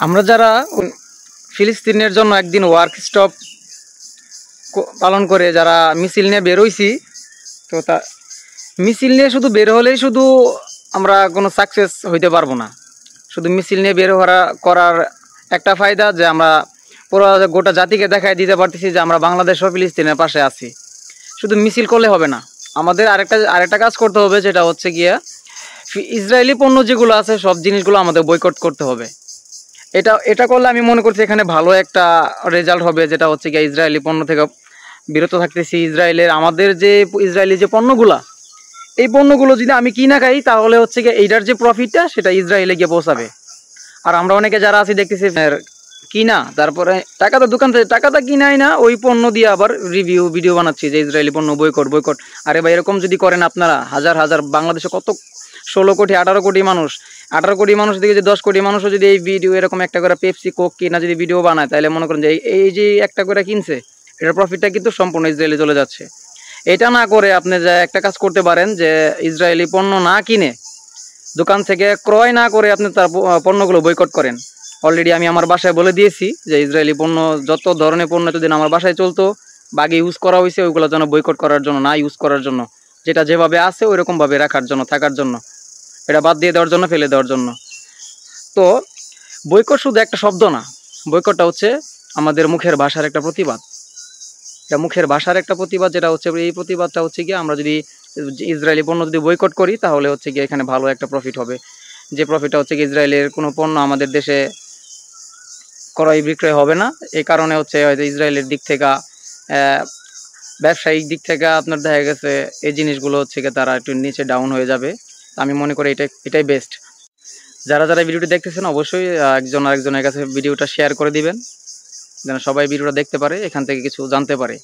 আমরা যারা ফিলিস্তিনের জন্য একদিন ওয়ার্ক স্টপ পালন করে যারা মিছিল নিয়ে বের হইছি, তো তা মিছিল নিয়ে শুধু বের হলেই শুধু আমরা কোনো সাকসেস হইতে পারবো না। শুধু মিছিল নিয়ে বের করার একটা ফায়দা যে আমরা পুরো গোটা জাতিকে দেখাই দিতে পারতেছি যে আমরা বাংলাদেশ ও ফিলিস্তিনের পাশে আছি। শুধু মিছিল করলে হবে না, আমাদের আরেকটা কাজ করতে হবে, যেটা হচ্ছে গিয়া ইসরায়েলি পণ্য যেগুলো আছে সব জিনিসগুলো আমাদের বয়কট করতে হবে। এটা করলে আমি মনে করছি এখানে ভালো একটা রেজাল্ট হবে, যেটা হচ্ছে গিয়ে ইসরায়েলি পণ্য থেকে বিরত থাকতেছি। আমাদের যে ইসরায়েলি যে পণ্যগুলা, এই পণ্যগুলো যদি আমি কিনা খাই তাহলে হচ্ছে গিয়ে এইটার যে প্রফিটটা সেটা ইসরায়েলে গিয়ে পৌঁছাবে। আর আমরা অনেকে যারা আছি দেখতেছি কিনা, তারপরে টাকাটা দোকান থেকে টাকাটা কিনাই না, ওই পণ্য দিয়ে আবার ভিডিও বানাচ্ছি যে ইসরায়েলি পণ্য বয়কট। আরে ভাই, এরকম যদি করেন আপনারা, হাজার হাজার বাংলাদেশে কত 16 কোটি 18 কোটি মানুষ, 18 কোটি মানুষ দিকে যে 10 কোটি মানুষও যদি এই ভিডিও এরকম একটা করে পেপসি কোক কিনা যদি ভিডিও বানায়, তাহলে মনে করেন যে এই যে একটা করে কিনছে, এটার প্রফিটটা কিন্তু সম্পূর্ণ ইসরায়েলে চলে যাচ্ছে। এটা না করে আপনি যে একটা কাজ করতে পারেন, যে ইসরায়েলি পণ্য না কিনে, দোকান থেকে ক্রয় না করে আপনি তার পণ্যগুলো বয়কট করেন। অলরেডি আমি আমার বাসায় বলে দিয়েছি যে ইসরায়েলি পণ্য, যত ধরনের পণ্য এতদিন আমার বাসায় চলতো বা আগে ইউজ করা হয়েছে, ওইগুলো যেন বয়কট করার জন্য, না ইউজ করার জন্য, যেটা যেভাবে আছে ওইরকমভাবে রাখার জন্য, থাকার জন্য, এটা বাদ দিয়ে দেওয়ার জন্য, ফেলে দেওয়ার জন্য। তো বয়কট শুধু একটা শব্দ না, বয়কটটা হচ্ছে আমাদের মুখের ভাষার একটা প্রতিবাদ। এটা মুখের ভাষার একটা প্রতিবাদ, যেটা হচ্ছে এই প্রতিবাদটা হচ্ছে গিয়ে আমরা যদি ইসরায়েলি পণ্য যদি বয়কট করি, তাহলে হচ্ছে গিয়ে এখানে ভালো একটা প্রফিট হবে। যে প্রফিটটা হচ্ছে গিয়ে ইসরায়েলের কোনো পণ্য আমাদের দেশে ক্রয় বিক্রয় হবে না। এই কারণে হচ্ছে হয়তো ইসরায়েলের দিক থেকে ব্যবসায়িক দিক থেকে আপনার দেখা গেছে এই জিনিসগুলো হচ্ছে গিয়ে তারা একটু নিচে ডাউন হয়ে যাবে। আমি মনে করি এটাই বেস্ট। যারা ভিডিওটি দেখতেছেন অবশ্যই একজন আরেকজনের কাছে ভিডিওটা শেয়ার করে দিবেন, যেন সবাই ভিডিওটা দেখতে পারে, এখান থেকে কিছু জানতে পারে।